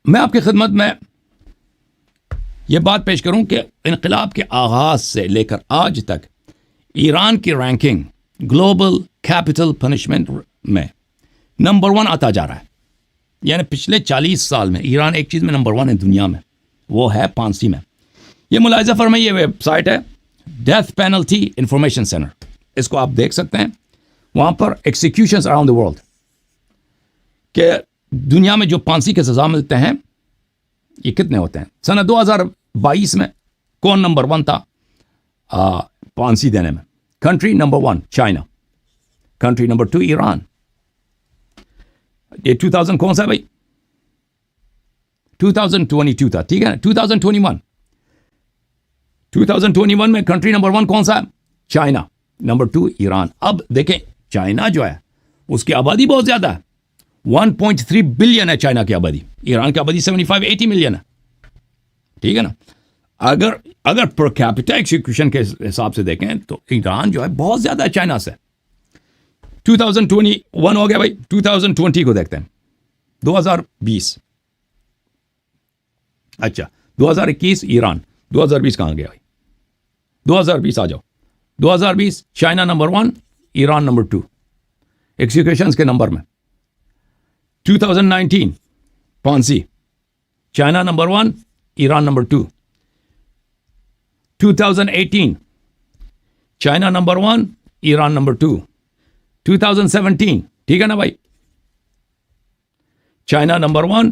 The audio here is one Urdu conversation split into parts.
میں آپ کی خدمت میں یہ بات پیش کروں کہ انقلاب کے آغاز سے لے کر آج تک ایران کی رینکنگ گلوبل کیپٹل پنشمنٹ میں نمبر 1 آتا جا رہا ہے. یعنی پچھلے 40 سال میں ایران ایک چیز میں نمبر 1 ہے دنیا میں, وہ ہے پھانسی میں. یہ ملاحظہ فرمائیے, یہ ویب سائٹ ہے ڈیتھ پینلٹی انفارمیشن سینٹر, اس کو آپ دیکھ سکتے ہیں. وہاں پر ایکسیکیوشنز اراؤنڈ دا ورلڈ کہ دنیا میں جو پھانسی کے سزا ملتے ہیں یہ کتنے ہوتے ہیں. سنہ 2022 میں کون نمبر 1 تھا پھانسی دینے میں؟ Country number 1 China, country number 2 Iran. یہ 2000 کون سا بھائی؟ 2022 تھا, ٹھیک ہے نا. 2021 میں کنٹری نمبر 1 کون سا ہے؟ چائنا. نمبر 2 ایران. اب دیکھیں چائنا جو ہے اس کی آبادی بہت زیادہ ہے, 1.3 بلین ہے چائنا کی آبادی. ایران کی آبادی 75-80 ملین ہے, ٹھیک ہے نا. اگر پر کیپٹا ایکسیکیوشن کے حساب سے دیکھیں تو ایران جو ہے بہت زیادہ ہے چائنا سے. 2021 ہو گیا بھائی, 2020 کو دیکھتے ہیں, 2020. اچھا 2021 ایران, 2020 کہاں گیا بھائی؟ 2020 آ جاؤ. 2020 چائنا نمبر 1, ایران نمبر 2 ایکسیکیوشنز کے نمبر میں. 2019 پھانسی, China number 1, Iran number 2. 2018 China number 1, Iran number 2. 2017 ٹھیک ہے نا بھائی, چائنا نمبر 1,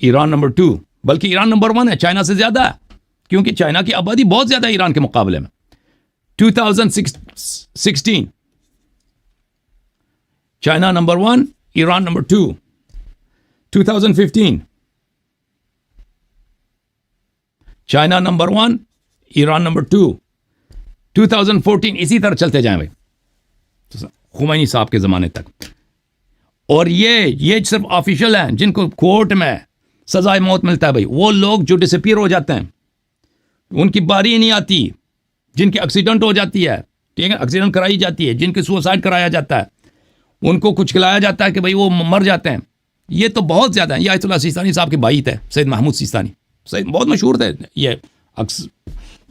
ایران نمبر 2. بلکہ ایران نمبر 1 ہے, چائنا سے زیادہ ہے کیونکہ چائنا کی آبادی بہت زیادہ ہے ایران کے مقابلے میں. 2016 China number 1, Iran number 2. 2015 China number 1, Iran number 2. 2014 اسی طرح چلتے جائیں بھائی خمینی صاحب کے زمانے تک. اور یہ صرف آفیشل ہیں جن کو کورٹ میں سزائے موت ملتا ہے بھائی. وہ لوگ جو ڈسپیئر ہو جاتے ہیں, ان کی باری نہیں آتی, جن کی ایکسیڈنٹ ہو جاتی ہے, ٹھیک ہے, ایکسیڈنٹ کرائی جاتی ہے, جن کی سوسائڈ کرایا جاتا ہے, ان کو کچھ کھلایا جاتا ہے کہ بھائی وہ مر جاتے ہیں. یہ تو بہت زیادہ ہیں. یہ آیت اللہ سیستانی صاحب کے بھائی تھے, سید محمود سیستانی, سید بہت مشہور تھے. یہ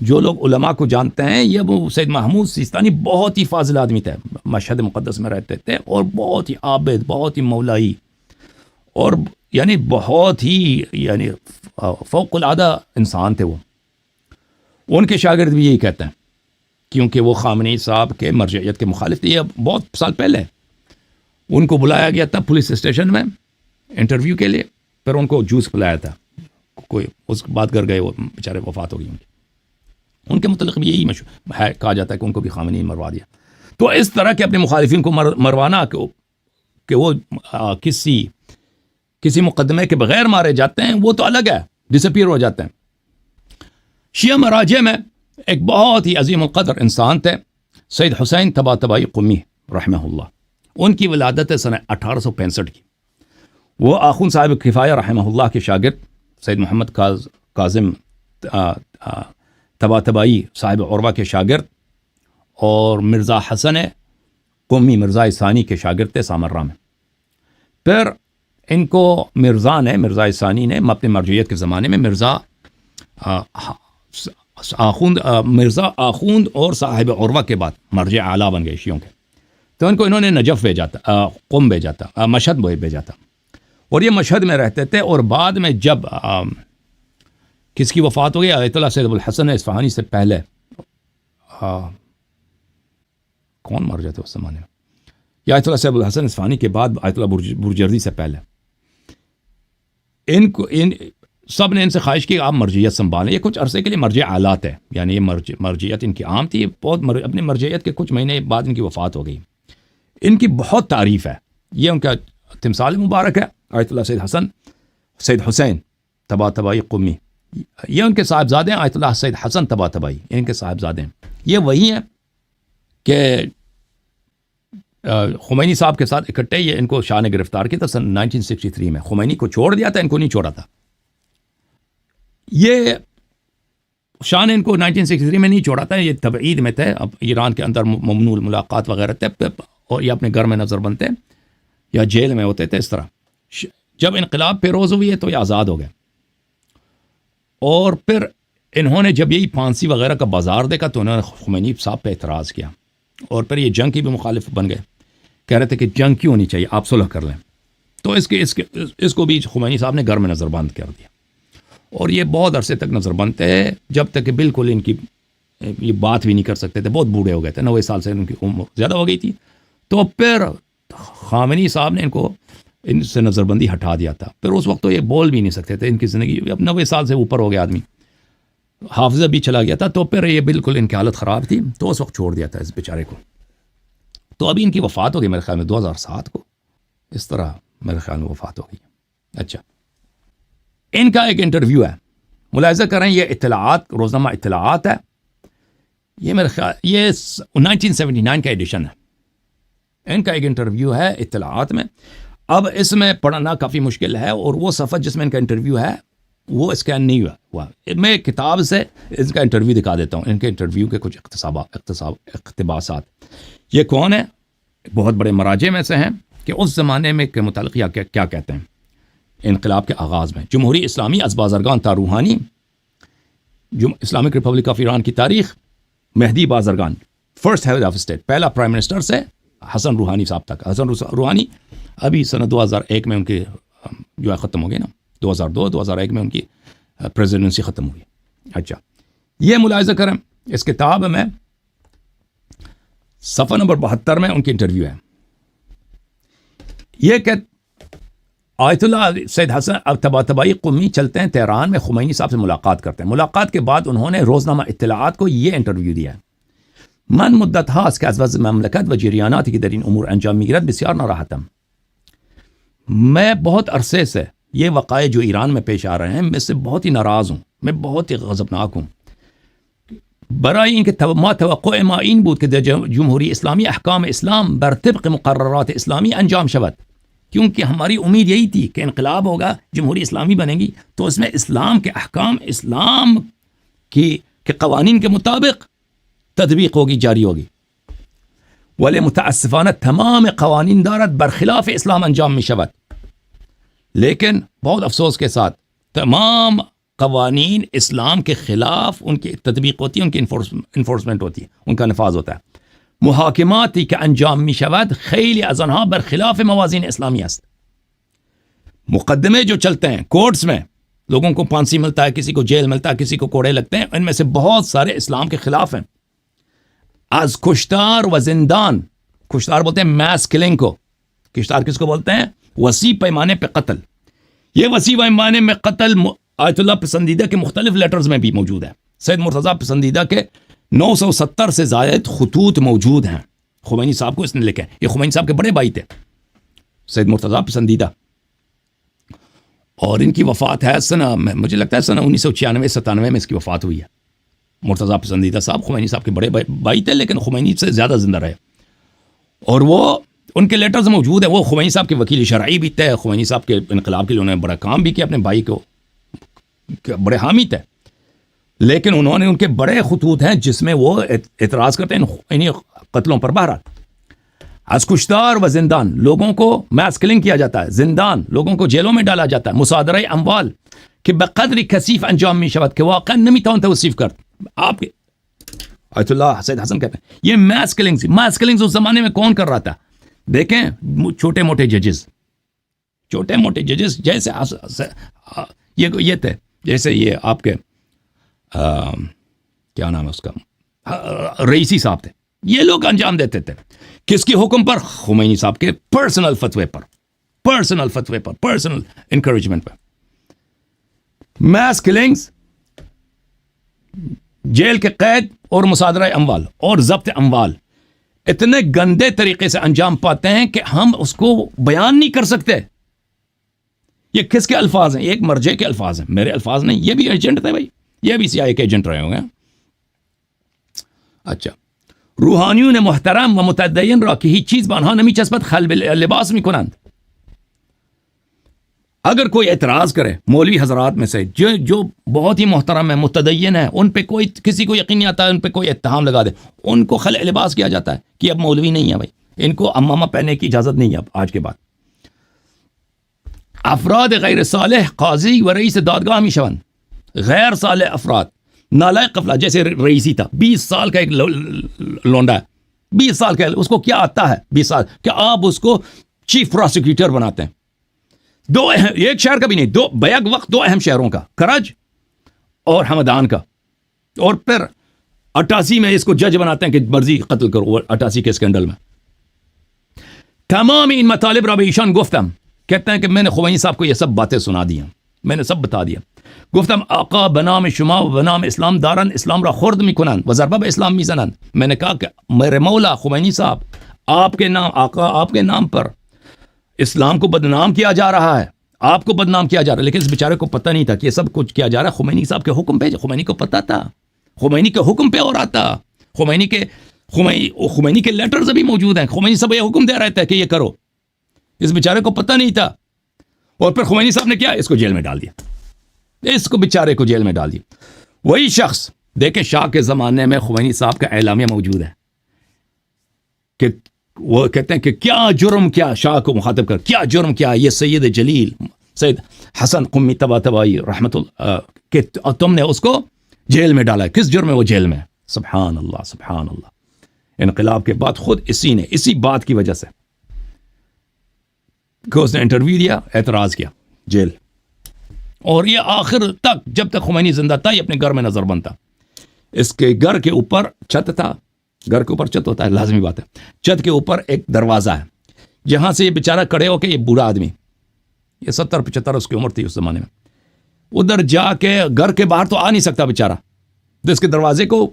جو لوگ علماء کو جانتے ہیں, یہ وہ سید محمود سیستانی بہت ہی فاضل آدمی تھے, مشہد مقدس میں رہتے تھے, اور بہت ہی عابد, بہت ہی مولائی, اور یعنی بہت ہی یعنی فوق العادہ انسان تھے وہ. ان کے شاگرد بھی یہی کہتے ہیں کیونکہ وہ خامنئی صاحب کے مرجعیت کے مخالف تھے. یہ بہت سال پہلے ان کو بلایا گیا تھا پولیس اسٹیشن میں انٹرویو کے لیے, پھر ان کو جوس پلایا تھا, کوئی اس کے بعد کر گئے, وہ بیچارے وفات ہو گئی ان کے متعلق بھی یہی مشہور ہے, کہا جاتا ہے کہ ان کو بھی خامنئی مروا دیا. تو اس طرح کے اپنے مخالفین کو مروانا کہ وہ کسی مقدمے کے بغیر مارے جاتے ہیں, وہ تو الگ ہے, ڈسپیئر ہو جاتے ہیں. شیعہ مراجع میں ایک بہت ہی عظیم القدر انسان تھے سید حسین طباطبائی قمی رحمہ اللہ. ان کی ولادت ہے سنہ 1865 کی. وہ آخوند صاحب کفایہ رحمہ اللہ کے شاگرد سید محمد کاظم طباطبائی صاحب عروہ کے شاگرد, اور مرزا حسن قمی مرزا ثانی کے شاگرد تھے سامرہ میں. پھر ان کو مرزا ثانی نے اپنے مرجعیت کے زمانے میں مرزا آخوند اور صاحب عروہ کے بعد مرجع اعلیٰ بن گئے شیعوں کے. تو ان کو انہوں نے نجف بھیجا تھا, قم بھیجا تھا, مشہد بھیجا تھا, اور یہ مشہد میں رہتے تھے. اور بعد میں جب کس کی وفات ہو گئی, آیت اللہ سید ابوالحسن اصفہانی سے پہلے, کون مر جاتے اس زمانے میں, یا آیت اللہ سید ابوالحسن اصفہانی کے بعد آیت اللہ برجردی سے پہلے, ان سب نے ان سے خواہش کی آپ مرجعیت سنبھالیں. یہ کچھ عرصے کے لیے مرجع اعلیٰ تھے, یعنی یہ مرجعیت ان کی عام تھی. بہت اپنی مرجعیت کے کچھ مہینے بعد ان کی وفات ہو گئی. ان کی بہت تعریف ہے, یہ ان کا تمثال مبارک ہے, آیت اللہ سید حسین طباطبائی قمی. یہ ان کے صاحبزادے ہیں, آیت اللہ سید حسن طباطبائی ان کے صاحبزادے ہیں. یہ وہی ہیں کہ خمینی صاحب کے ساتھ اکٹھے یہ ان کو شاہ نے گرفتار کیا تھا سن 1963 میں. خمینی کو چھوڑ دیا تھا, ان کو نہیں چھوڑا تھا. یہ شاہ نے ان کو 1963 میں نہیں چھوڑا تھا, یہ تبعید میں تھے. اب ایران کے اندر ممنوع ملاقات وغیرہ تھے, اور یہ اپنے گھر میں نظر بنتے یا جیل میں ہوتے تھے. اس طرح جب انقلاب پیروز ہوئی ہے تو یہ آزاد ہو گئے. اور پھر انہوں نے جب یہی پھانسی وغیرہ کا بازار دیکھا تو انہوں نے خمینی صاحب پہ اعتراض کیا، اور پھر یہ جنگ کی بھی مخالف بن گئے، کہہ رہے تھے کہ جنگ کیوں ہونی چاہیے، آپ صلح کر لیں. تو اس کو بھی خمینی صاحب نے گھر میں نظر بند کر دیا، اور یہ بہت عرصے تک نظر بند تھے، جب تک کہ بالکل ان کی یہ بات بھی نہیں کر سکتے تھے، بہت بوڑھے ہو گئے تھے، 90 سال سے ان کی عمر زیادہ ہو گئی تھی. تو پھر خامنی صاحب نے ان سے نظر بندی ہٹا دیا تھا. پھر اس وقت تو یہ بول بھی نہیں سکتے تھے، ان کی زندگی اب 90 سال سے اوپر ہو گیا آدمی، حافظہ بھی چلا گیا تھا. تو پھر یہ بالکل ان کی حالت خراب تھی، تو اس وقت چھوڑ دیا تھا اس بیچارے کو. تو ابھی ان کی وفات ہو گئی میرے خیال میں 2007 کو، اس طرح میرے خیال میں وفات ہو گئی. اچھا، ان کا ایک انٹرویو ہے، ملاحظہ کریں، یہ اطلاعات، روزنامہ اطلاعات ہے، یہ میرے خیال یہ 1979 کا ایڈیشن ہے. ان کا ایک انٹرویو ہے اطلاعات میں. اب اس میں پڑھنا کافی مشکل ہے، اور وہ صفحہ جس میں ان کا انٹرویو ہے وہ اسکین نہیں ہوا. میں کتاب سے ان کا انٹرویو دکھا دیتا ہوں، ان کے انٹرویو کے کچھ اقتباسات. یہ کون ہے؟ بہت بڑے مراجع میں سے ہیں کہ اس زمانے میں کے متعلق کیا کہتے ہیں. انقلاب کے آغاز میں جمہوری اسلامی از بازرگان تا روحانی، اسلامک ریپبلک آف ایران کی تاریخ، مہدی بازرگان، فرسٹ ہیڈ آف اسٹیٹ، پہلا پرائم منسٹر سے حسن روحانی صاحب تک. حسن روحانی ابھی سنہ 2001 میں ان کی جو ہے ختم ہو گئی نا، 2002-2001 میں ان کی پریزیڈنسی ختم ہوئی. اچھا، یہ ملاحظہ کریں، اس کتاب میں صفحہ نمبر 72 میں ان کی انٹرویو ہے. یہ کہ آیت اللہ سید حسن طباطبائی قمی چلتے ہیں تہران میں، خمینی صاحب سے ملاقات کرتے ہیں. ملاقات کے بعد انہوں نے روزنامہ اطلاعات کو یہ انٹرویو دیا ہے. من مدت هاست که از وضع مملکت و جریاناتی که در این امور انجام میگیرد بسیار ناراحتم. میں بہت عرصے سے یہ وقائع جو ایران میں پیش آ رہے ہیں میں سے بہت ہی ناراض ہوں، میں بہت ہی غضبناک ہوں. برای اینکه ما توقع ما این بود که در جمهوری اسلامی احکام اسلام بر طبق مقررات اسلامی انجام شود. کیونکہ ہماری امید یہی تھی کہ انقلاب ہوگا، جمہوری اسلامی بنے گی، تو اس میں اسلام کے احکام، اسلام کے قوانین کے مطابق تطبیق ہوگی، جاری ہوگی. ولی متاسفانہ تمام قوانین دارد برخلاف اسلام انجام می شود. لیکن بہت افسوس کے ساتھ تمام قوانین اسلام کے خلاف ان کی تطبیق ہوتی ہے، ان کی انفورسمنٹ ہوتی ہے، ان کا نفاذ ہوتا ہے. محاکماتی که انجام می شود خیلی از آنها برخلاف موازین اسلامی است. مقدمے جو چلتے ہیں کورٹس میں، لوگوں کو پھانسی ملتا ہے، کسی کو جیل ملتا ہے، کسی کو کوڑے لگتے ہیں، ان میں سے بہت سارے اسلام کے خلاف ہیں. از کشتار و زندان، کشتار بولتے ہیں میس کلنگ کو، کشتار کس کو بولتے ہیں؟ وسیع پیمانے پہ قتل. یہ وسیع پیمانے میں قتل آیت اللہ پسندیدہ کے مختلف لیٹرز میں بھی موجود ہے. سید مرتضیٰ پسندیدہ کے 970 سے زائد خطوط موجود ہیں، خمینی صاحب کو اس نے لکھا ہے. یہ خمینی صاحب کے بڑے بھائی تھے سید مرتضیٰ پسندیدہ، اور ان کی وفات ہے سنہ، مجھے لگتا ہے سنہ 1996-97 میں اس کی وفات ہوئی ہے. مرتضیٰ پسندیدہ صاحب خمینی صاحب کے بڑے بھائی تھے، لیکن خمینی سے زیادہ زندہ رہے، اور وہ ان کے لیٹرز موجود ہیں. وہ خمینی صاحب کے وکیل شرعی بھی تھے، خمینی صاحب کے انقلاب کے لیے انہوں نے بڑا کام بھی کیا، اپنے بھائی کو بڑے حامی تھے. لیکن انہوں نے ان کے بڑے خطوط ہیں جس میں وہ اعتراض کرتے ہیں انہی قتلوں پر. بہرحال از کشتار و زندان، لوگوں کو میس کلنگ کیا جاتا ہے، زندان، لوگوں کو جیلوں میں ڈالا جاتا ہے. مصادرہ اموال کہ بقدر کثیف انجام می شود کہ واقعا نمیتوان توصیف کرد. آپ کے آیت اللہ سید حسن کہتے ہیں یہ میس کلنگز اس زمانے میں کون کر رہا تھا؟ دیکھیں چھوٹے موٹے ججز جیسے یہ تھے، جیسے یہ آپ کے کیا نام ہے اس کا، رئیسی صاحب تھے. یہ لوگ انجام دیتے تھے. کس کی حکم پر؟ خمینی صاحب کے پرسنل فتوے پر، پرسنل انکریجمنٹ پر. میس کلنگز، جیل کے قید اور مصادرہ اموال اور ضبط اموال اتنے گندے طریقے سے انجام پاتے ہیں کہ ہم اس کو بیان نہیں کر سکتے. یہ کس کے الفاظ ہیں؟ یہ ایک مرجع کے الفاظ ہیں، میرے الفاظ نہیں. یہ بھی ایجنٹ تھے بھائی، یہ بھی CIA کے ایجنٹ رہے ہوں گے. اچھا، روحانیون محترم و متدین را که هیچ چیز به آنها نمیچسبد خلع لباس میکنند. اگر کوئی اعتراض کرے مولوی حضرات میں سے جو بہت ہی محترم ہے، متدین ہے، ان پہ کوئی کسی کو یقین نہیں آتا ہے، ان پہ کوئی اتہام لگا دے، ان کو خلع لباس کیا جاتا ہے کہ اب مولوی نہیں ہے بھائی، ان کو امامہ پہننے کی اجازت نہیں ہے اب آج کے بعد. افراد غیر صالح قاضی و رئیس دادگاہ میشوند. غیر صالح افراد، نالائق افراد، جیسے رئیسی تھا 20 سال کا ایک لونڈا ہے، 20 سال کا، اس کو کیا آتا ہے 20 سال، کہ آپ اس کو چیف پروسیکیوٹر بناتے ہیں، ایک شہر کا بھی نہیں، بیک وقت 2 اہم شہروں کا، کرج اور ہمدان کا، اور پھر 88 میں اس کو جج بناتے ہیں کہ مرضی قتل کرو، 88 کے اسکینڈل میں. تمام ان مطالب را به ایشان گفتم، کہتے ہیں کہ میں نے خمینی صاحب کو یہ سب باتیں سنا دی ہیں، میں نے سب بتا دیا. گفتم آقا بنام شما و بنام اسلام دارن اسلام را خرد میکنن و ضربه به اسلام میزنن. میں نے کہا کہ میرے مولا خمینی صاحب، آپ کے نام، آقا آپ کے نام پر اسلام کو بدنام کیا جا رہا ہے، آپ کو بدنام کیا جا رہا ہے، لیکن اس بیچارے کو پتہ نہیں تھا کہ یہ سب کچھ کیا جا رہا ہے خمینی صاحب کے حکم پہ. خمینی کو پتہ تھا، خمینی کے حکم پہ ہو رہا تھا، خمینی کے لیٹرز ابھی موجود ہیں، خمینی صاحب یہ حکم دے رہے تھے کہ یہ کرو، اس بیچارے کو پتہ نہیں تھا. اور پھر خمینی صاحب نے کیا، اس کو جیل میں ڈال دیا، اس کو بیچارے کو جیل میں ڈال دیا. وہی شخص دیکھیں، شاہ کے زمانے میں خمینی صاحب کا اعلامیہ موجود ہے کہ وہ کہتے ہیں کہ کیا جرم کیا، شاہ کو مخاطب کر، کیا جرم کیا یہ سید جلیل سید حسن قمی طباطبائی رحمت اللہ کہ تم نے اس کو جیل میں ڈالا ہے. کس جرم میں وہ جیل میں؟ سبحان اللہ سبحان اللہ. انقلاب کے بعد خود اسی بات کی وجہ سے کہ اس نے انٹرویو دیا، اعتراض کیا، جیل. اور یہ آخر تک جب تک خمینی زندہ تھا یہ اپنے گھر میں نظر بند تھا. اس کے گھر کے اوپر چھت تھا، گھر کے اوپر چھت ہوتا ہے، لازمی بات ہے، چھت کے اوپر ایک دروازہ ہے جہاں سے یہ بیچارہ کھڑے ہو کے، یہ بوڑھا آدمی، یہ 70-75 اس کی عمر تھی اس زمانے میں، ادھر جا کے گھر کے باہر تو آ نہیں سکتا بیچارہ، تو اس کے دروازے کو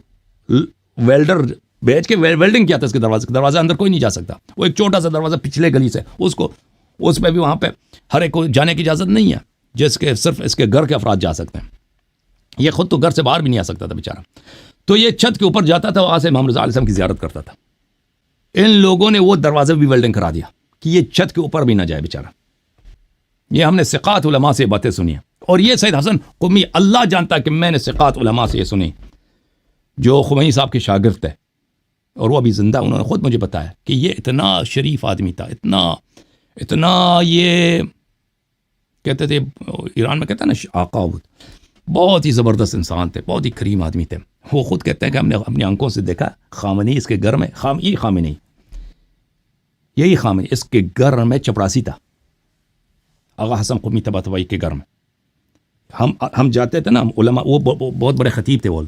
ویلڈر بیچ کے ویلڈنگ کیا تھا اس کے دروازے اندر کوئی نہیں جا سکتا. وہ ایک چھوٹا سا دروازہ پچھلے گلی سے، اس پہ بھی وہاں پہ ہر ایک کو جانے کی اجازت نہیں ہے، جس کے صرف اس کے گھر کے افراد جا سکتے ہیں. یہ خود تو گھر سے باہر بھی نہیں آ سکتا تھا بیچارہ. تو یہ چھت کے اوپر جاتا تھا، وہاں سے امام رضا علیہ السلام کی زیارت کرتا تھا. ان لوگوں نے وہ دروازے بھی ویلڈنگ کرا دیا کہ یہ چھت کے اوپر بھی نہ جائے بیچارہ. یہ ہم نے ثقات علماء سے باتیں سنی ہیں، اور یہ سید حسن قمی، اللہ جانتا ہے کہ میں نے ثقات علماء سے یہ سنی جو خمینی صاحب کے شاگرد تھے، اور وہ ابھی زندہ، انہوں نے خود مجھے بتایا کہ یہ اتنا شریف آدمی تھا، اتنا یہ کہتے تھے ایران میں کہتے ہیں نا آقا، بہت ہی زبردست انسان تھے، بہت ہی کریم آدمی تھے. وہ خود کہتے ہیں کہ ہم نے اپنی آنکھوں سے دیکھا خامنی اس کے گھر میں، یہی خامنی اس کے گھر میں چپراسی تھا، آغا حسن قمی طباطبائی کے گھر میں. ہم جاتے تھے نا علماء، وہ بہت بڑے خطیب تھے، وہ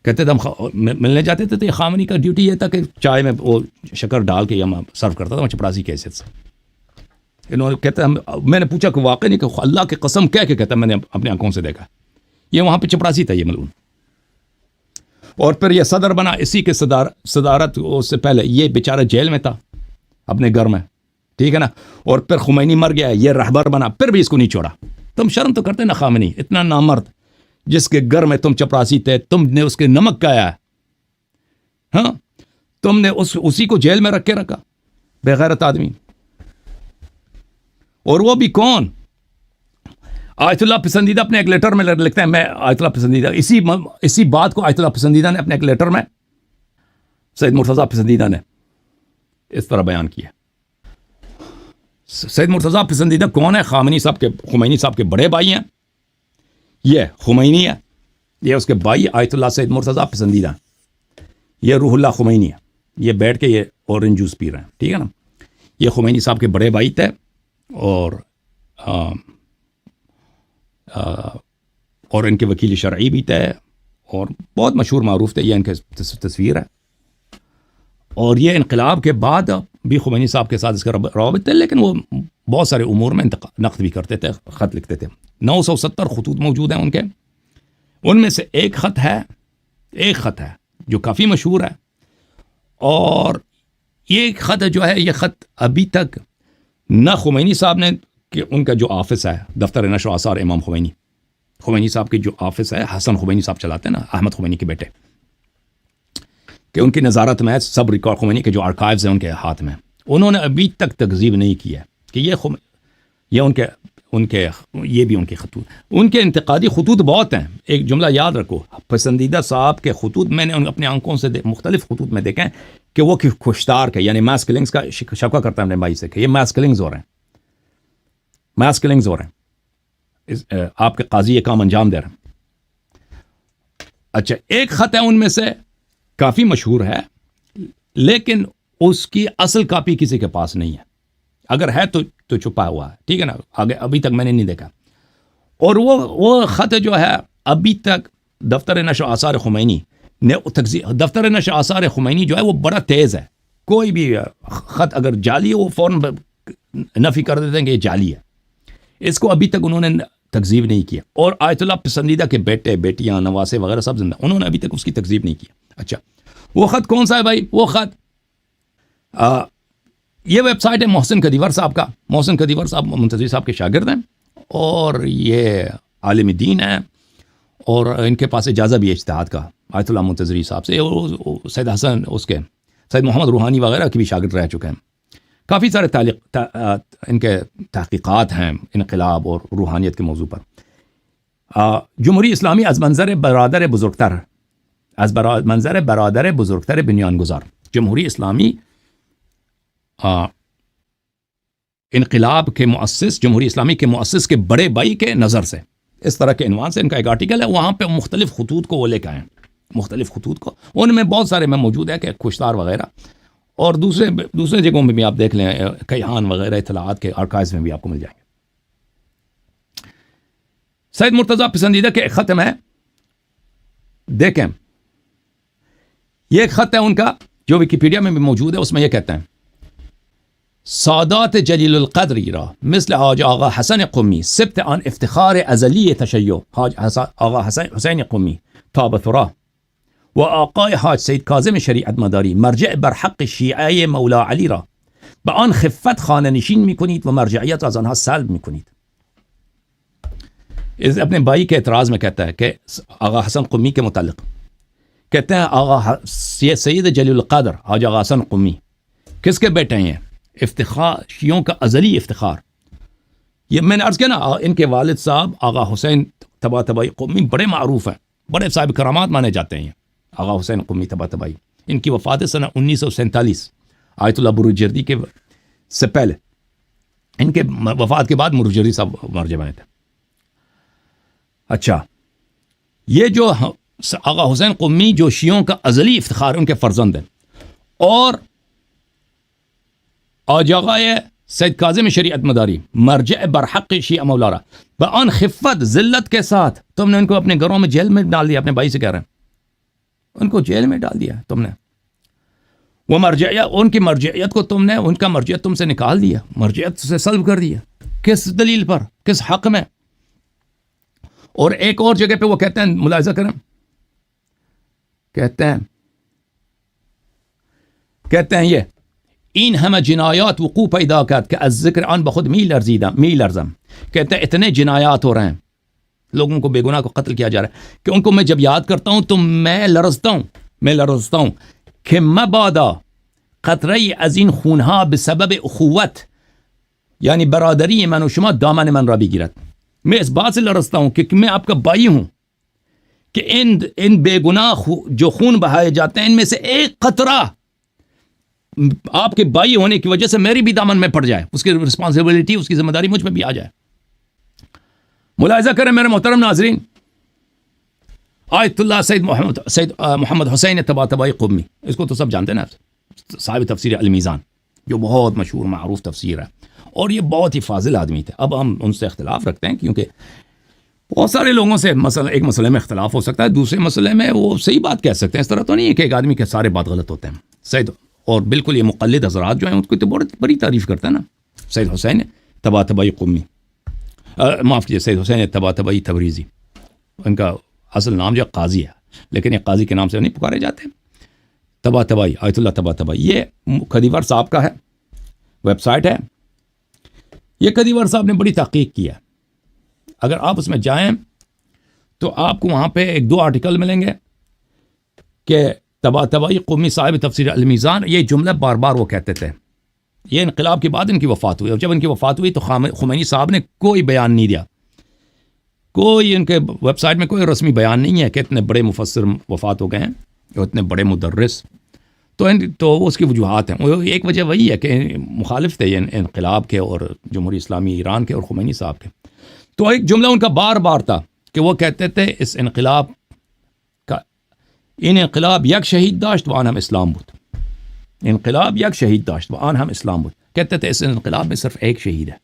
کہتے تھے ہم ملنے جاتے تھے تو یہ خامنی کا ڈیوٹی یہ تھا کہ چائے میں وہ شکر ڈال کے ہم سرو کرتا تھا، چپراسی کی حیثیت سے. انہوں نے کہتے ہیں، میں نے پوچھا کہ واقعی نہیں، کہ اللہ کی قسم کہہ کے کہتا میں نے اپنی آنکھوں سے دیکھا. یہ وہاں پہ چپراسی تھا یہ ملعون. اور پھر یہ صدر بنا، اسی کے صدارت اس سے پہلے یہ بیچارہ جیل میں تھا اپنے گھر میں، ٹھیک ہے نا. اور پھر خمینی مر گیا، یہ رہبر بنا، پھر بھی اس کو نہیں چھوڑا. تم شرم تو کرتے نا خامنی، اتنا نامرد جس کے گھر میں تم چپراسی تھے، تم نے اس کے نمک کھایا ہے، ہاں، تم نے اسی کو جیل میں رکھ کے رکھا، بے غیرت آدمی. اور وہ بھی کون؟ آیت اللہ پسندیدہ اپنے ایک لیٹر میں لکھتے ہیں، میں آیت اللہ پسندیدہ، اسی بات کو آیت اللہ پسندیدہ نے اپنے ایک لیٹر میں سید مرتضیٰ پسندیدہ نے اس طرح بیان کیا. سید مرتضیٰ پسندیدہ کون ہے؟ خمینی صاحب کے بڑے بھائی ہیں، یہ خمینی ہے، یہ اس کے بھائی آیت اللہ سید مرتضیٰ پسندیدہ، یہ روح اللہ خمینی ہے. یہ بیٹھ کے یہ اورنج جوس پی رہے ہیں، ٹھیک ہے نا. یہ خمینی صاحب کے بڑے بھائی تھے، اور ان کے وکیل شرعی بھی تھے، اور بہت مشہور معروف تھے. یہ ان کی تصویر ہے. اور یہ انقلاب کے بعد بھی خمینی صاحب کے ساتھ اس کا روابط تھے، لیکن وہ بہت سارے امور میں نقد بھی کرتے تھے، خط لکھتے تھے. 970 خطوط موجود ہیں ان کے. ان میں سے ایک خط ہے جو کافی مشہور ہے، اور یہ خط جو ہے، یہ خط ابھی تک نہ خمینی صاحب نے، کہ ان کا جو آفس ہے دفتر نشر و آثار امام خمینی صاحب کی جو آفس ہے، حسن خمینی صاحب چلاتے ہیں نا، احمد خمینی کے بیٹے، کہ ان کی نظارت میں سب ریکارڈ خمینی کے جو آرکائیوز ہیں ان کے ہاتھ میں. انہوں نے ابھی تک تکذیب نہیں کی ہے کہ یہ یہ بھی ان کے خطوط، ان کے انتقادی خطوط بہت ہیں. ایک جملہ یاد رکھو، پسندیدہ صاحب کے خطوط میں نے اپنے آنکھوں سے مختلف خطوط میں دیکھے کہ وہ خوشتار کے، یعنی ماس کلنگز کا شکوہ کرتا ہے اپنے بھائی سے کہ یہ ماس کلنگز ہو رہے ہیں، آپ کے قاضی یہ کام انجام دے رہے ہیں. اچھا ایک خط ہے ان میں سے کافی مشہور ہے لیکن اس کی اصل کاپی کسی کے پاس نہیں ہے، اگر ہے تو چھپا ہوا ہے، ٹھیک ہے نا، آگے ابھی تک میں نے نہیں دیکھا۔ اور وہ خط جو ہے ابھی تک دفتر نشر آثار خمینی نے دفتر نشر آثار خمینی جو ہے وہ بڑا تیز ہے، کوئی بھی خط اگر جعلی ہے وہ فوراً نفی کر دیتے ہیں کہ یہ جعلی ہے، اس کو ابھی تک انہوں نے تکذیب نہیں کیا۔ اور آیت اللہ پسندیدہ کے بیٹے بیٹیاں نواسے وغیرہ سب زندہ، انہوں نے ابھی تک اس کی تکذیب نہیں کیا۔ اچھا وہ خط کون سا ہے بھائی؟ وہ خط یہ ویب سائٹ ہے محسن کدیور صاحب کا۔ محسن کدیور صاحب منتظری صاحب کے شاگرد ہیں اور یہ عالم دین ہیں، اور ان کے پاس اجازہ بھی ہے اجتہاد کا آیت اللہ منتظری صاحب سے، اور سید حسن اس کے سید محمد روحانی وغیرہ کی بھی شاگرد رہ چکے ہیں۔ کافی سارے ان کے تحقیقات ہیں انقلاب اور روحانیت کے موضوع پر۔ جمہوری اسلامی از منظر برادر بزرگتر، از منظر برادر بزرگتر بنیان گزار، جمہوری اسلامی انقلاب کے مؤسس، جمہوری اسلامی کے مؤسس کے بڑے بھائی کے نظر سے، اس طرح کے عنوان سے ان کا ایک آرٹیکل ہے۔ وہاں پہ مختلف خطوط کو وہ لے کے آئے ہیں، مختلف خطوط کو، ان میں بہت سارے میں موجود ہے کہ کشتار وغیرہ، اور دوسرے جگہوں میں بھی آپ دیکھ لیں، کیہان وغیرہ اطلاعات کے آرکائیوز میں بھی آپ کو مل جائیں گے۔ سید مرتضیٰ پسندیدہ کے ایک خط میں دیکھیں، یہ ایک خط ہے ان کا جو ویکیپیڈیا میں بھی موجود ہے، اس میں یہ کہتے ہیں: سادات جلیل القدر را مثل حاج آغا حسن قمی سبت عن افتخار ازلی تشیع حاج آغا حسین قمی تاب ثرا و آقای حاج سید کاظم شریعت مداری مرجع بر حق شیعه مولا علی را به آن خفت خانه نشین میکنید و مرجعیت از آنها سلب میکنید۔ اپنے بھائی کے اعتراض میں کہتا ہے کہ آغا حسن قمی کے متعلق کہتے ہیں آغا سید جلیل القدر حاج آغا حسن قمی کس کے بیٹے ہیں؟ افتخار، شیعوں کا ازلی افتخار۔ یہ میں نے عرض کیا نا، ان کے والد صاحب آغا حسین طباطبائی قمی بڑے معروف ہیں، بڑے صاحب کرامات مانے جاتے ہیں۔ آغا حسین قمی طباطبائی، ان کی وفات سنہ 1947 آیت اللہ بروجردی کے سے پہلے، ان کے وفات کے بعد بروجردی صاحب مر جائے تھے۔ اچھا یہ جو آغا حسین قمی جو شیعوں کا ازلی افتخار، ان کے فرزند ہیں، اور آج آقائے سید کاظم شریعت مداری مرجع برحق شیعہ مولارا بآن خفت ذلت کے ساتھ تم نے ان کو اپنے گھروں میں جیل میں ڈال دیا، اپنے بھائی سے کہہ رہے ہیں ان کو جیل میں ڈال دیا تم نے، وہ مرجعیت، ان کی مرجعیت کو تم نے، ان کا مرجعیت تم سے نکال دیا، مرجعیت سے سلب کر دیا، کس دلیل پر، کس حق میں؟ اور ایک اور جگہ پہ وہ کہتے ہیں، ملاحظہ کریں، کہتے ہیں یہ این همه جنایات وقوع پیدا کرد که از ذکر آن بخود می لرزم، کہتے ہیں اتنے جنایات ہو رہے ہیں، لوگوں کو بے گناہ کو قتل کیا جا رہا ہے کہ ان کو میں جب یاد کرتا ہوں تو میں لرزتا ہوں کہ مبادا قطره‌ای از این خونها به سبب اخوت، یعنی برادری من و شما دامن من را بگیرد۔ میں اس بات سے لرزتا ہوں کہ میں آپ کا بھائی ہوں کہ ان بے گناہ جو خون بہائے جاتے ہیں ان میں سے ایک قطرہ آپ کے بھائی ہونے کی وجہ سے میری بھی دامن میں پڑ جائے، اس کی رسپانسبلٹی، اس کی ذمہ داری مجھ پہ بھی آ جائے۔ ملاحظہ کریں میرے محترم ناظرین، آیت اللہ سید محمد حسین طباطبائی قمی، اس کو تو سب جانتے ہیں نا، صاحب تفسیر المیزان، جو بہت مشہور معروف تفسیر ہے، اور یہ بہت ہی فاضل آدمی تھے۔ اب ہم ان سے اختلاف رکھتے ہیں کیونکہ بہت سارے لوگوں سے ایک مسئلے میں اختلاف ہو سکتا ہے، دوسرے مسئلے میں وہ صحیح بات کہہ سکتے ہیں، اس طرح تو نہیں ہے کہ ایک آدمی کے سارے بات غلط ہوتے ہیں۔ سید اور بالکل یہ مقلد حضرات جو ہیں ان کو تو بڑی تعریف کرتے ہیں نا، سید حسین طباطبائی قمی، معاف کیجیے، سید حسین طباطبائی تبریزی، ان کا اصل نام جو قاضی ہے، لیکن ایک قاضی کے نام سے نہیں پکارے جاتے۔ طباطبائی، آیت اللہ طباطبائی، یہ کدیور صاحب کا ہے، ویب سائٹ ہے، یہ کدیور صاحب نے بڑی تحقیق کی ہے، اگر آپ اس میں جائیں تو آپ کو وہاں پہ ایک دو آرٹیکل ملیں گے کہ طباطبائی قمی صاحب تفسیر المیزان، یہ جملہ بار بار وہ کہتے تھے۔ یہ انقلاب کے بعد ان کی وفات ہوئی، اور جب ان کی وفات ہوئی تو خمینی صاحب نے کوئی بیان نہیں دیا، کوئی ان کے ویب سائٹ میں کوئی رسمی بیان نہیں ہے کہ اتنے بڑے مفسر وفات ہو گئے ہیں اور اتنے بڑے مدرس، تو اس کی وجوہات ہیں۔ وہ ایک وجہ وہی ہے کہ مخالف تھے یہ انقلاب کے اور جمہوری اسلامی ایران کے اور خمینی صاحب کے۔ تو ایک جملہ ان کا بار بار تھا کہ وہ کہتے تھے اس انقلاب کا این انقلاب یک شہید داشت و آن ہم اسلام بود. انقلاب یک شہید داشت و آن ہم اسلام بود. کہتے تھے اس انقلاب میں صرف ایک شہید ہے.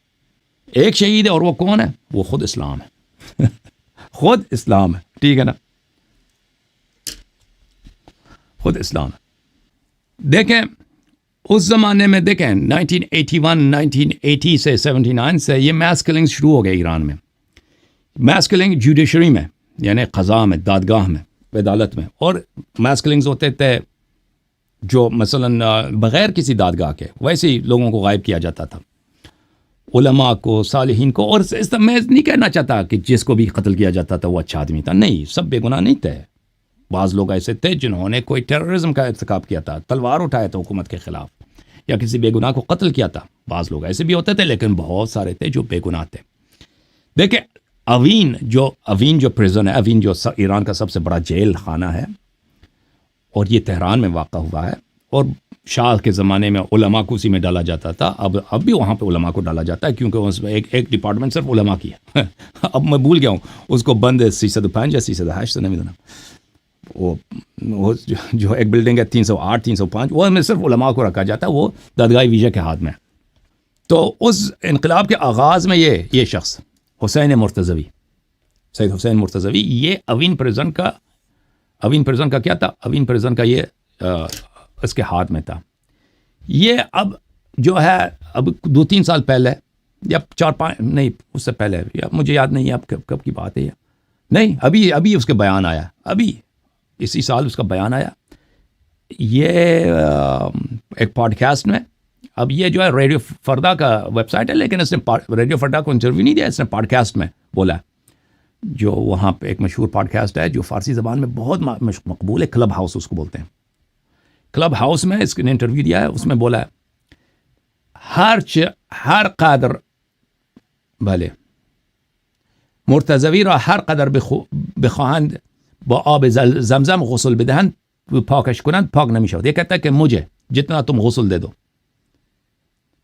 ایک شہید ہے اور وہ کون ہے؟ وہ خود اسلام ہے. خود اسلام ہے. ٹھیک ہے نا؟ خود اسلام ہے. دیکھیں اس زمانے میں دیکھیں 1980 سے 79 سے یہ میس کلنگ شروع ہو گئے ایران میں. میس کلنگ جوڈیشری میں یعنی قضاء میں، دادگاہ میں، عدالت میں. اور میس کلنگز ہوتے تھے جو مثلا بغیر کسی دادگاہ کے ویسے ہی لوگوں کو غائب کیا جاتا تھا، علماء کو، صالحین کو. اور میں نہیں کہنا چاہتا کہ جس کو بھی قتل کیا جاتا تھا وہ اچھا آدمی تھا، نہیں، سب بے گناہ نہیں تھے. بعض لوگ ایسے تھے جنہوں نے کوئی ٹیررزم کا ارتکاب کیا تھا، تلوار اٹھایا تھا حکومت کے خلاف، یا کسی بے گناہ کو قتل کیا تھا. بعض لوگ ایسے بھی ہوتے تھے، لیکن بہت سارے تھے جو بے گناہ تھے. دیکھیں اوین جو پریزن ہے، اوین جو ایران کا سب سے بڑا جیل خانہ ہے، اور یہ تہران میں واقع ہوا ہے. اور شاہ کے زمانے میں علماء کو اسی میں ڈالا جاتا تھا. اب بھی وہاں پہ علماء کو ڈالا جاتا ہے، کیونکہ اس میں ایک ڈپارٹمنٹ صرف علماء کی ہے. اب میں بھول گیا ہوں اس کو، بند 305 یا 308 سے نہیں. وہ جو ایک بلڈنگ ہے 308 305، وہ میں صرف علماء کو رکھا جاتا ہے، وہ دادگاہی ویژہ کے ہاتھ میں. تو اس انقلاب کے آغاز میں یہ شخص حسین مرتضوی، سید حسین مرتضوی، یہ اوین پریزن کا کیا تھا؟ اوین پریزن کا یہ اس کے ہاتھ میں تھا. یہ اب جو ہے اب 2-3 سال پہلے یا 4-5 نہیں اس سے پہلے، یا مجھے یاد نہیں ہے اب کب کی بات ہے، نہیں ابھی اس کے بیان آیا، ابھی اسی سال اس کا بیان آیا. یہ ایک پوڈ کاسٹ میں، اب یہ جو ہے ریڈیو فردا کا ویب سائٹ ہے، لیکن اس نے ریڈیو فردا کو انٹرویو نہیں دیا، اس نے پوڈ کاسٹ میں بولا، جو وہاں پہ ایک مشہور پوڈ کاسٹ ہے جو فارسی زبان میں بہت مقبول ہے، کلب ہاؤس اس کو بولتے ہیں. کلب ہاؤس میں اس نے انٹرویو دیا ہے، اس میں بولا ہے ہر قدر بله مرتضوی را هر قدر بخواهند با آب زمزم غسل بدهند پاکش کنند پاک نمی شود. یہ کہتا ہے کہ مجھے جتنا تم غسل دے دو،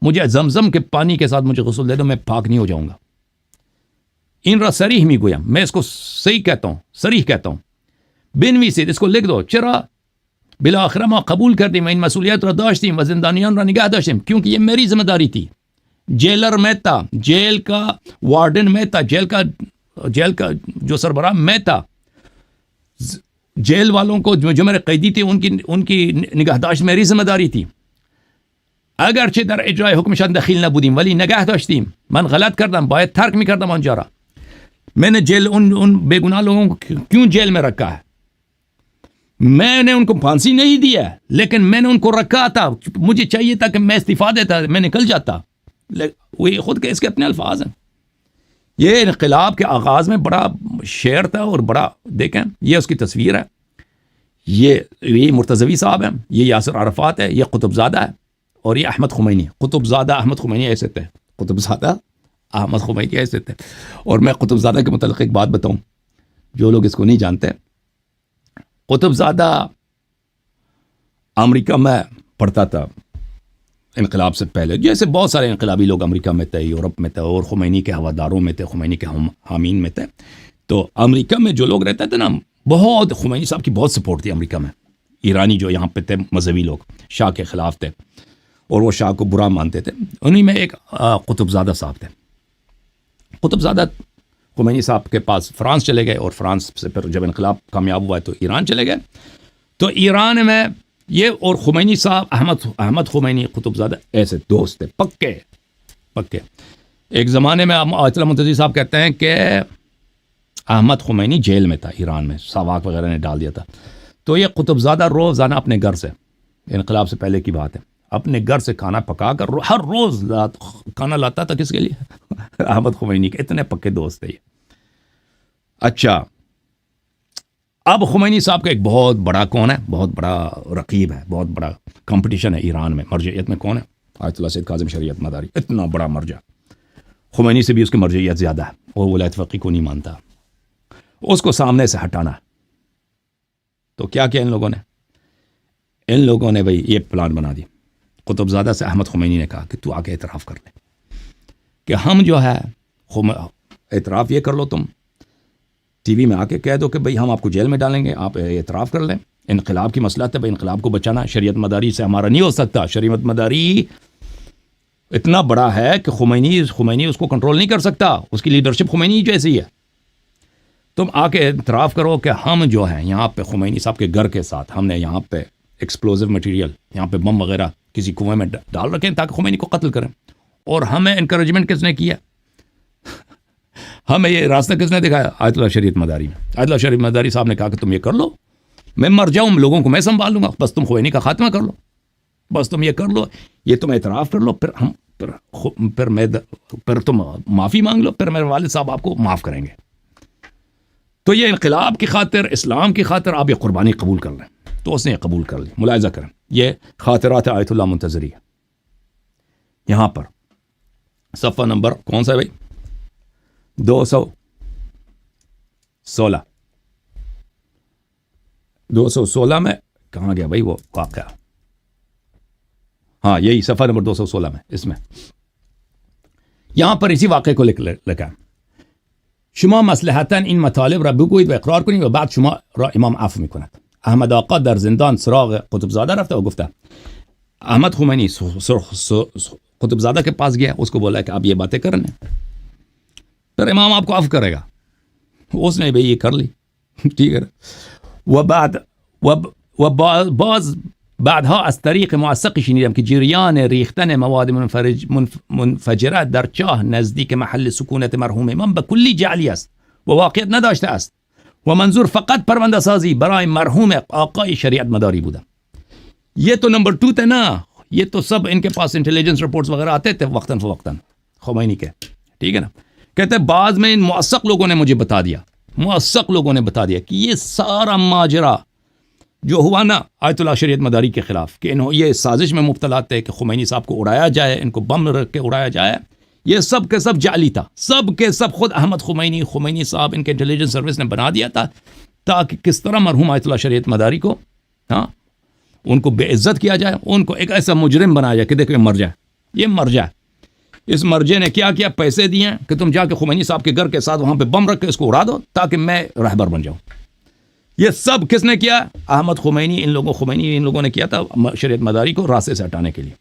مجھے زمزم کے پانی کے ساتھ مجھے غسل دے دو، میں پاک نہیں ہو جاؤں گا. این را صریح می گویم، میں اس کو صحیح کہتا ہوں، صریح کہتا ہوں. بنویسید، اس کو لکھ دو. چرا؟ بالاخره ما قبول کردیم و این مسئولیت را داشتیم و زندانیان را نگه داشتیم، کیونکہ یہ میری ذمہ داری تھی. جیلر میں تھا، جیل کا وارڈن میں تھا، جیل کا جو سربراہ میں تھا. جیل والوں کو جو میرے قیدی تھے ان کی نگہداشت میری ذمہ داری تھی. اگرچه در اجرای حکمشان دخیل نبودیم ولی نگه داشتیم. من غلط کردم، باید ترک میکردم آنجا را. میں نے جیل ان بے گناہ لوگوں کو کیوں جیل میں رکھا ہے؟ میں نے ان کو پھانسی نہیں دیا، لیکن میں نے ان کو رکھا تھا. مجھے چاہیے تھا کہ میں استعفا دیتا، میں نکل جاتا. وہی خود کے اس کے اپنے الفاظ ہیں. یہ انقلاب کے آغاز میں بڑا شعر تھا اور بڑا، دیکھیں یہ اس کی تصویر ہے. یہ مرتضوی صاحب ہیں، یہ یاسر عرفات ہے، یہ قطب زادہ ہے، اور یہ احمد خمینی. قطب زادہ احمد خمینی ایسے تھے، قطب زادہ احمد خمینی ایسے تھے. اور میں قطب زادہ کے متعلق ایک بات بتاؤں، جو لوگ اس کو نہیں جانتے. قطب زادہ امریکہ میں پڑھتا تھا انقلاب سے پہلے، جیسے بہت سارے انقلابی لوگ امریکہ میں تھے، یورپ میں تھے، اور خمینی کے ہواداروں میں تھے، خمینی کے حامین میں تھے. تو امریکہ میں جو لوگ رہتے تھے نا، بہت خمینی صاحب کی بہت سپورٹ تھی امریکہ میں. ایرانی جو یہاں پہ تھے مذہبی لوگ شاہ کے خلاف تھے اور وہ شاہ کو برا مانتے تھے. انہی میں ایک قطب زادہ صاحب تھے. قطب زادہ خمینی صاحب کے پاس فرانس چلے گئے، اور فرانس سے پھر جب انقلاب کامیاب ہوا ہے تو ایران چلے گئے. تو ایران میں یہ اور خمینی صاحب احمد خمینی قطب زادہ ایسے دوست تھے پکے. ایک زمانے میں آیت اللہ منتظری صاحب کہتے ہیں کہ احمد خمینی جیل میں تھا ایران میں، ساواک وغیرہ نے ڈال دیا تھا. تو یہ قطب زادہ روزانہ اپنے گھر سے، انقلاب سے پہلے کی بات ہے، اپنے گھر سے کھانا پکا کر ہر روز کھانا لاتا تھا. کس کے لیے؟ احمد خمینی کے. اتنے پکے دوست تھے یہ. اچھا، اب خمینی صاحب کا ایک بہت بڑا کون ہے، بہت بڑا رقیب ہے، بہت بڑا کمپٹیشن ہے ایران میں. مرجعیت میں کون ہے؟ آیت اللہ سید کاظم شریعت مداری، اتنا بڑا مرجع. خمینی سے بھی اس کی مرجعیت زیادہ ہے، وہ ولایت فقیہ کو نہیں مانتا. اس کو سامنے سے ہٹانا. تو کیا ان لوگوں نے بھائی یہ پلان بنا دی. قطب زادہ سے احمد خمینی نے کہا کہ تو آ کے اعتراف کر لے کہ ہم جو ہے اعتراف یہ کر لو، تم ٹی وی میں آ کے کہہ دو کہ بھئی ہم آپ کو جیل میں ڈالیں گے، آپ اعتراف کر لیں، انقلاب کی مسئلہ ہے، انقلاب کو بچانا شریعت مداری سے ہمارا نہیں ہو سکتا. شریعت مداری اتنا بڑا ہے کہ خمینی اس کو کنٹرول نہیں کر سکتا، اس کی لیڈرشپ خمینی جیسی ہے. تم آ کے اعتراف کرو کہ ہم جو ہیں یہاں پہ خمینی صاحب کے گھر کے ساتھ ہم نے یہاں پہ ایکسپلوزو مٹیریل، یہاں پہ بم وغیرہ کسی کنویں میں ڈال رکھے ہیں تاکہ خمینی کو قتل کریں. اور ہمیں انکریجمنٹ کس نے کیا؟ ہمیں یہ راستہ کس نے دکھایا؟ آیت اللہ شریعت مداری میں. آیت اللہ شریعت مداری صاحب نے کہا کہ تم یہ کر لو، میں مر جاؤں لوگوں کو میں سنبھال لوں گا، بس تم خمینی کا خاتمہ کر لو، بس تم یہ کر لو، یہ تم اعتراف کر لو، پھر تم معافی مانگ لو، پھر میرے والد صاحب آپ کو معاف کریں گے. تو یہ انقلاب کی خاطر، اسلام کی خاطر آپ یہ قربانی قبول کر لیں. تو اس نے یہ قبول کر لی. ملاحظہ کریں، یہ خاطرات آیت اللہ منتظری ہے. یہاں پر صفحہ نمبر کون سا ہے بھائی؟ 216 میں کہاں گیا بھائی وہ واقعہ؟ ہاں یہی صفحہ نمبر 216 میں، اس میں یہاں پر اسی واقعے کو لکھا. شما مصلحتاً این مطالب را بگویید و اقرار کنید و بعد شما را امام عفو میکند. احمد آقا در زندان سراغ قطب زاده رفته و گفته، احمد خمینی قطب زاده کے پاس گیا، اس کو بولا کہ آپ یہ باتیں کرنے، پھر امام آپ کو عفو کرے گا. اس نے بھئی یہ کر لی، ٹھیک ہے. و باز بعدها از طریق موثقی شنیدم که جریان ریختن مواد منفجره در چاه نزدیک محل سکونت مرحوم امام به کلی جعلی است و واقعیت نداشته است و منظور فقط پرونده سازی برای مرحوم آقای شریعت مداری بوده. یہ تو نمبر 2 تھے نا، یہ تو سب ان کے پاس انٹیلیجنس رپورٹس وغیرہ آتے تھے وقتاً فوقتاً خمینی کے، ٹھیک ہے نا. کہتے بعد میں ان موثق لوگوں نے مجھے بتا دیا، موثق لوگوں نے بتا دیا کہ یہ سارا ماجرا جو ہوا نا آیت اللہ شریعت مداری کے خلاف، کہ انہوں یہ سازش میں مبتلا تھے کہ خمینی صاحب کو اڑایا جائے، ان کو بم رکھ کے اڑایا جائے، یہ سب کے سب جعلی تھا. سب کے سب خود احمد خمینی صاحب ان کے انٹیلیجنس سروس نے بنا دیا تھا تاکہ کس طرح مرحوم آیت اللہ شریعت مداری کو ان کو بے عزت کیا جائے، ان کو ایک ایسا مجرم بنایا جائے کہ دیکھو یہ مر جائے. اس مرجے نے کیا کیا؟ پیسے دیے کہ تم جا کے خمینی صاحب کے گھر کے ساتھ وہاں پہ بم رکھ کے اس کو اڑا دو تاکہ میں رہبر بن جاؤں. یہ سب کس نے کیا؟ احمد خمینی ان لوگوں نے کیا تھا شریعت مداری کو راستے سے ہٹانے کے لیے.